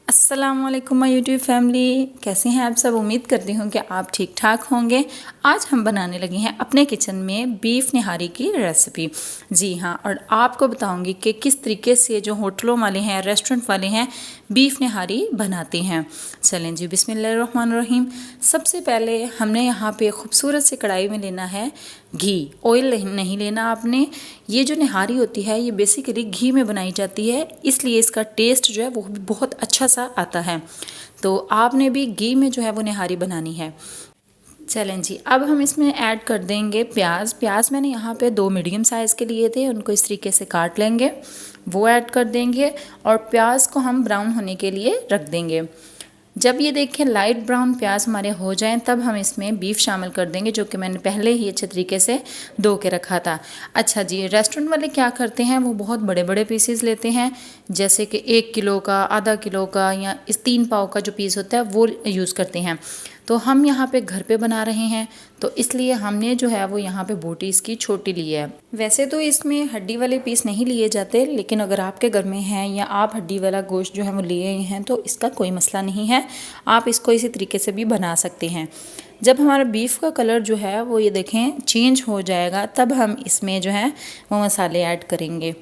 अस्सलाम वालेकुम my YouTube family, कैसे हैं आप सब। उम्मीद करती हूँ कि आप ठीक ठाक होंगे। आज हम बनाने लगे हैं अपने किचन में बीफ निहारी की रेसिपी। जी हाँ, और आपको बताऊंगी कि किस तरीके से जो होटलों वाले हैं, रेस्टोरेंट वाले हैं, बीफ निहारी बनाते हैं। चलें जी, बिस्मिल्लाहिर्रहमानिर्रहीम। सबसे पहले हमने यहाँ पे खूबसूरत से कढ़ाई में लेना है घी। ऑयल नहीं लेना आपने। ये जो निहारी होती है ये बेसिकली घी में बनाई जाती है, इसलिए इसका टेस्ट जो है वो भी बहुत अच्छा सा आता है। तो आपने भी घी में जो है वो निहारी बनानी है। चलें जी, अब हम इसमें ऐड कर देंगे प्याज। प्याज मैंने यहाँ पे 2 मीडियम साइज़ के लिए थे, उनको इस तरीके से काट लेंगे, वो ऐड कर देंगे और प्याज को हम ब्राउन होने के लिए रख देंगे। जब ये देखें लाइट ब्राउन प्याज हमारे हो जाएं, तब हम इसमें बीफ शामिल कर देंगे, जो कि मैंने पहले ही अच्छे तरीके से धो के रखा था। अच्छा जी, रेस्टोरेंट वाले क्या करते हैं, वो बहुत बड़े बड़े पीसेस लेते हैं, जैसे कि 1 किलो का, आधा किलो का, या इस 3 पाव का जो पीस होता है वो यूज़ करते हैं। तो हम यहाँ पे घर पे बना रहे हैं, तो इसलिए हमने जो है वो यहाँ पे बोटी इसकी छोटी ली है। वैसे तो इसमें हड्डी वाले पीस नहीं लिए जाते, लेकिन अगर आपके घर में हैं या आप हड्डी वाला गोश्त जो है वो लिए हैं तो इसका कोई मसला नहीं है, आप इसको इसी तरीके से भी बना सकते हैं। जब हमारा बीफ का कलर जो है वो ये देखें चेंज हो जाएगा, तब हम इसमें जो है वो मसाले ऐड करेंगे।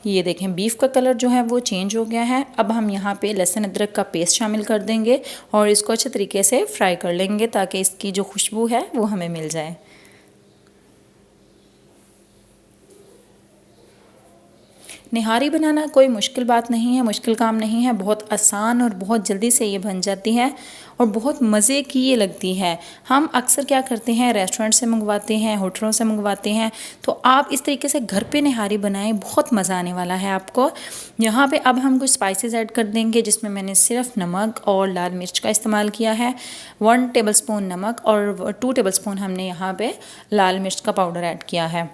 ये देखें बीफ का कलर जो है वो चेंज हो गया है। अब हम यहाँ पे लहसुन अदरक का पेस्ट शामिल कर देंगे और इसको अच्छे तरीके से फ्राई कर लेंगे, ताकि इसकी जो खुशबू है वो हमें मिल जाए। निहारी बनाना कोई मुश्किल बात नहीं है, मुश्किल काम नहीं है, बहुत आसान और बहुत जल्दी से ये बन जाती है और बहुत मज़े की ये लगती है। हम अक्सर क्या करते हैं, रेस्टोरेंट से मंगवाते हैं, होटलों से मंगवाते हैं, तो आप इस तरीके से घर पे निहारी बनाएं, बहुत मज़ा आने वाला है आपको। यहाँ पे अब हम कुछ स्पाइसेस ऐड कर देंगे, जिसमें मैंने सिर्फ नमक और लाल मिर्च का इस्तेमाल किया है। 1 टेबलस्पून नमक और 2 टेबलस्पून हमने यहाँ पे लाल मिर्च का पाउडर ऐड किया है।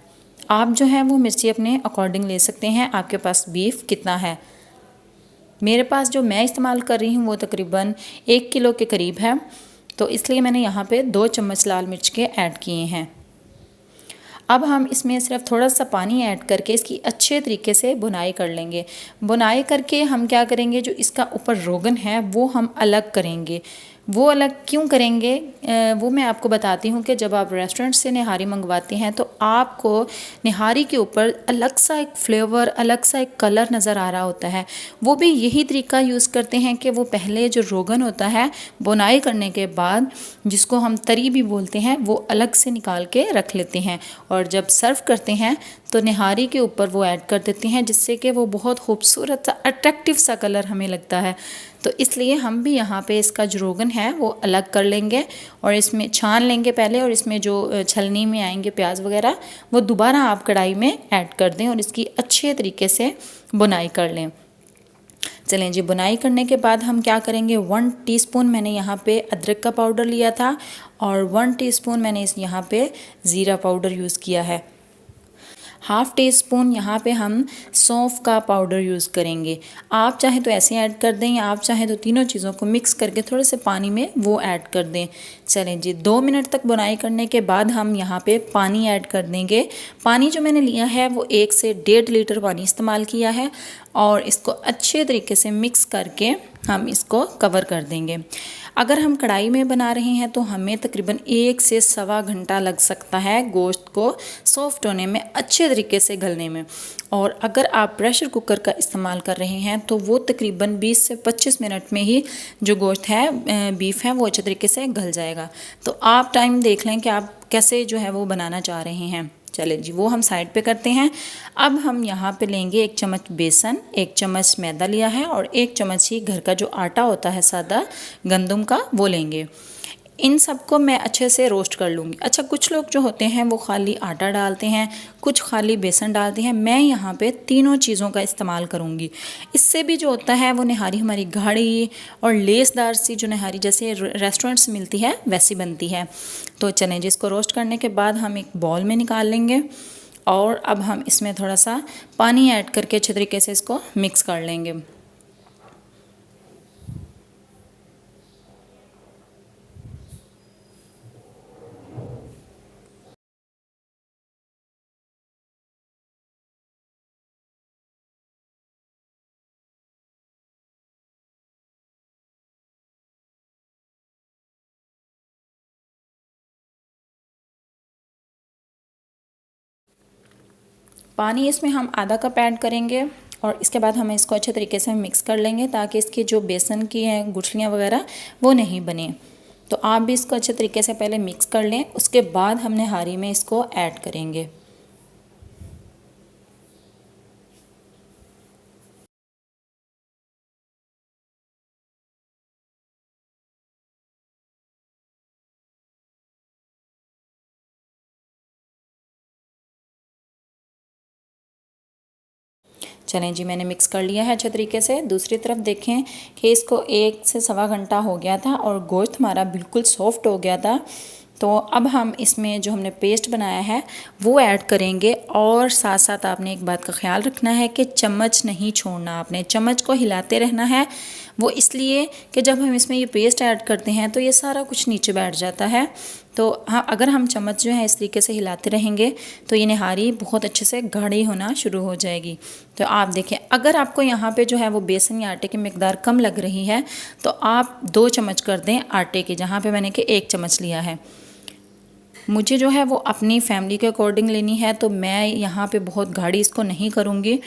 आप जो है वो मिर्ची अपने अकॉर्डिंग ले सकते हैं, आपके पास बीफ कितना है। मेरे पास जो मैं इस्तेमाल कर रही हूँ वो तकरीबन 1 किलो के करीब है, तो इसलिए मैंने यहाँ पे 2 चम्मच लाल मिर्च के ऐड किए हैं। अब हम इसमें सिर्फ थोड़ा सा पानी ऐड करके इसकी अच्छे तरीके से बुनाई कर लेंगे। बुनाई करके हम क्या करेंगे, जो इसका ऊपर रोगन है वो हम अलग करेंगे। वो अलग क्यों करेंगे, वो मैं आपको बताती हूँ कि जब आप रेस्टोरेंट से निहारी मंगवाते हैं तो आपको निहारी के ऊपर अलग सा एक फ्लेवर, अलग सा एक कलर नज़र आ रहा होता है। वो भी यही तरीका यूज़ करते हैं कि वो पहले जो रोगन होता है बुनाई करने के बाद, जिसको हम तरी भी बोलते हैं, वो अलग से निकाल के रख लेते हैं और जब सर्व करते हैं तो निहारी के ऊपर वो ऐड कर देते हैं, जिससे कि वो बहुत खूबसूरत सा अट्रैक्टिव सा कलर हमें लगता है। तो इसलिए हम भी यहाँ पे इसका जो रोगन है वो अलग कर लेंगे और इसमें छान लेंगे पहले, और इसमें जो छलनी में आएंगे प्याज वगैरह वो दोबारा आप कढ़ाई में ऐड कर दें और इसकी अच्छे तरीके से बुनाई कर लें। चलें जी, बुनाई करने के बाद हम क्या करेंगे, 1 टीस्पून मैंने यहाँ पे अदरक का पाउडर लिया था और 1 टीस्पून मैंने यहाँ पे ज़ीरा पाउडर यूज़ किया है। हाफ़ टी स्पून यहाँ पे हम सौंफ का पाउडर यूज़ करेंगे। आप चाहें तो ऐसे ऐड कर दें, या आप चाहें तो तीनों चीज़ों को मिक्स करके थोड़े से पानी में वो ऐड कर दें। चलें जी, 2 मिनट तक बुनाई करने के बाद हम यहाँ पे पानी ऐड कर देंगे। पानी जो मैंने लिया है वो 1 से 1.5 लीटर पानी इस्तेमाल किया है और इसको अच्छे तरीके से मिक्स करके हम इसको कवर कर देंगे। अगर हम कढ़ाई में बना रहे हैं तो हमें तकरीबन 1 से सवा घंटा लग सकता है गोश्त को सॉफ्ट होने में, अच्छे तरीके से गलने में। और अगर आप प्रेशर कुकर का इस्तेमाल कर रहे हैं तो वो तकरीबन 20 से 25 मिनट में ही जो गोश्त है, बीफ है, वो अच्छे तरीके से गल जाएगा। तो आप टाइम देख लें कि आप कैसे जो है वो बनाना चाह रहे हैं। चलें जी, वो हम साइड पे करते हैं। अब हम यहाँ पे लेंगे 1 चम्मच बेसन, 1 चम्मच मैदा लिया है और 1 चम्मच ही घर का जो आटा होता है सादा गंदम का, वो लेंगे। इन सबको मैं अच्छे से रोस्ट कर लूँगी। अच्छा, कुछ लोग जो होते हैं वो खाली आटा डालते हैं, कुछ खाली बेसन डालते हैं। मैं यहाँ पे तीनों चीज़ों का इस्तेमाल करूँगी। इससे भी जो होता है वो निहारी हमारी गाढ़ी और लेसदार सी, जो निहारी जैसे रेस्टोरेंट से मिलती है वैसी बनती है। तो चलें, जिसको रोस्ट करने के बाद हम एक बॉल में निकाल लेंगे और अब हम इसमें थोड़ा सा पानी ऐड करके अच्छे तरीके से इसको मिक्स कर लेंगे। पानी इसमें हम आधा कप ऐड करेंगे और इसके बाद हम इसको अच्छे तरीके से मिक्स कर लेंगे ताकि इसकी जो बेसन की हैं गुठलियाँ वगैरह वो नहीं बने। तो आप भी इसको अच्छे तरीके से पहले मिक्स कर लें, उसके बाद हम निहारी में इसको ऐड करेंगे। चलें जी, मैंने मिक्स कर लिया है अच्छे तरीके से। दूसरी तरफ देखें कि इसको 1 से सवा घंटा हो गया था और गोश्त हमारा बिल्कुल सॉफ्ट हो गया था। तो अब हम इसमें जो हमने पेस्ट बनाया है वो ऐड करेंगे और साथ साथ आपने एक बात का ख्याल रखना है कि चम्मच नहीं छोड़ना, आपने चम्मच को हिलाते रहना है। वो इसलिए कि जब हम इसमें ये पेस्ट ऐड करते हैं तो ये सारा कुछ नीचे बैठ जाता है। तो हाँ, अगर हम चम्मच जो है इस तरीके से हिलाते रहेंगे तो ये निहारी बहुत अच्छे से गाढ़ी होना शुरू हो जाएगी। तो आप देखें, अगर आपको यहाँ पे जो है वो बेसन या आटे की मिकदार कम लग रही है तो आप 2 चम्मच कर दें आटे के, जहाँ पे मैंने कि 1 चम्मच लिया है। मुझे जो है वो अपनी फैमिली के अकॉर्डिंग लेनी है, तो मैं यहाँ पे बहुत गाढ़ी इसको नहीं करूँगी।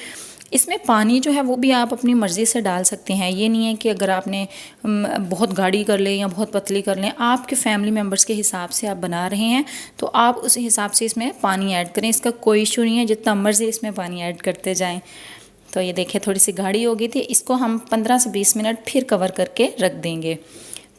इसमें पानी जो है वो भी आप अपनी मर्ज़ी से डाल सकते हैं। ये नहीं है कि अगर आपने बहुत गाढ़ी कर लें या बहुत पतली कर लें, आपके फैमिली मेम्बर्स के हिसाब से आप बना रहे हैं तो आप उस हिसाब से इसमें पानी ऐड करें। इसका कोई इशू नहीं है, जितना मर्ज़ी इसमें पानी ऐड करते जाएँ। तो ये देखिए थोड़ी सी गाढ़ी हो गई थी, इसको हम 15 से 20 मिनट फिर कवर करके रख देंगे।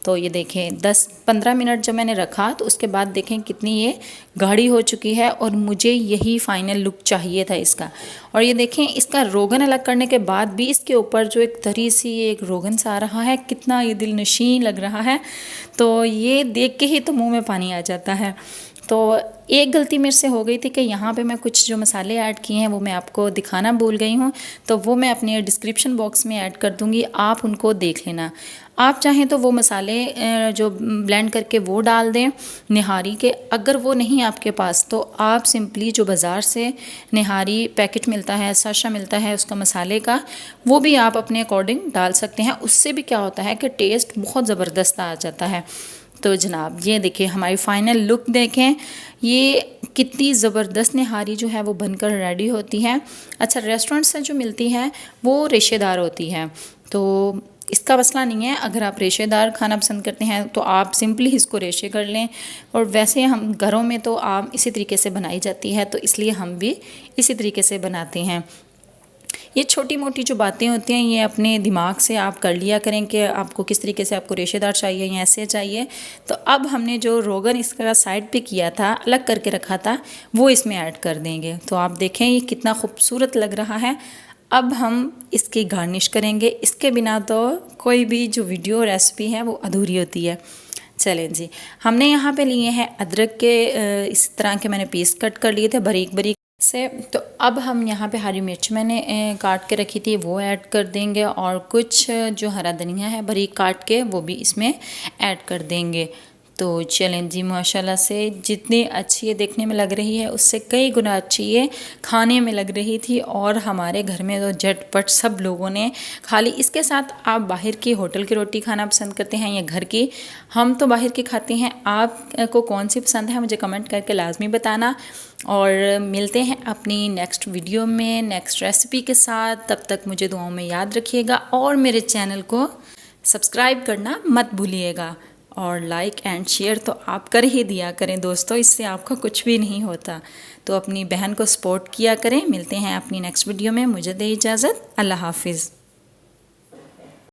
तो ये देखें 10-15 मिनट जब मैंने रखा तो उसके बाद देखें कितनी ये गाढ़ी हो चुकी है और मुझे यही फाइनल लुक चाहिए था इसका। और ये देखें इसका रोगन अलग करने के बाद भी इसके ऊपर जो एक तरी सी एक रोगन सा आ रहा है, कितना ये दिल नशीं लग रहा है। तो ये देख के ही तो मुंह में पानी आ जाता है। तो एक गलती मेरे से हो गई थी कि यहाँ पे मैं कुछ जो मसाले ऐड किए हैं वो मैं आपको दिखाना भूल गई हूँ, तो वो मैं अपने डिस्क्रिप्शन बॉक्स में ऐड कर दूँगी, आप उनको देख लेना। आप चाहें तो वो मसाले जो ब्लेंड करके वो डाल दें निहारी के। अगर वो नहीं आपके पास तो आप सिंपली जो बाज़ार से निहारी पैकेट मिलता है, साशा मिलता है उसका मसाले का, वो भी आप अपने अकॉर्डिंग डाल सकते हैं। उससे भी क्या होता है कि टेस्ट बहुत ज़बरदस्त आ जाता है। तो जनाब ये देखिए हमारी फ़ाइनल लुक देखें, ये कितनी ज़बरदस्त निहारी जो है वो बनकर रेडी होती है। अच्छा, रेस्टोरेंट से जो मिलती है वो रेशेदार होती है, तो इसका मसला नहीं है। अगर आप रेशेदार खाना पसंद करते हैं तो आप सिंपली इसको रेशे कर लें, और वैसे हम घरों में तो आम इसी तरीके से बनाई जाती है, तो इसलिए हम भी इसी तरीके से बनाते हैं। ये छोटी मोटी जो बातें होती हैं ये अपने दिमाग से आप कर लिया करें कि आपको किस तरीके से आपको रेशेदार चाहिए या ऐसे चाहिए। तो अब हमने जो रोगन इसका साइड पे किया था, अलग करके रखा था, वो इसमें ऐड कर देंगे। तो आप देखें ये कितना खूबसूरत लग रहा है। अब हम इसकी गार्निश करेंगे, इसके बिना तो कोई भी जो वीडियो रेसिपी है वो अधूरी होती है। चलें जी, हमने यहाँ पे लिए हैं अदरक के इस तरह के मैंने पीस कट कर लिए थे बारीक बारीक से। तो अब हम यहाँ पे हरी मिर्च मैंने काट के रखी थी वो ऐड कर देंगे, और कुछ जो हरा धनिया है बारीक काट के वो भी इसमें ऐड कर देंगे। तो चलें जी, माशाल्लाह से जितनी अच्छी ये देखने में लग रही है उससे कई गुना अच्छी ये खाने में लग रही थी, और हमारे घर में तो झटपट सब लोगों ने खा ली। इसके साथ आप बाहर की होटल की रोटी खाना पसंद करते हैं या घर की? हम तो बाहर की खाते हैं, आपको कौन सी पसंद है मुझे कमेंट करके लाजमी बताना। और मिलते हैं अपनी नेक्स्ट वीडियो में नेक्स्ट रेसिपी के साथ। तब तक मुझे दुआओं में याद रखिएगा और मेरे चैनल को सब्सक्राइब करना मत भूलिएगा, और लाइक एंड शेयर तो आप कर ही दिया करें दोस्तों, इससे आपका कुछ भी नहीं होता। तो अपनी बहन को सपोर्ट किया करें। मिलते हैं अपनी नेक्स्ट वीडियो में, मुझे दे इजाज़त, अल्लाह हाफिज़।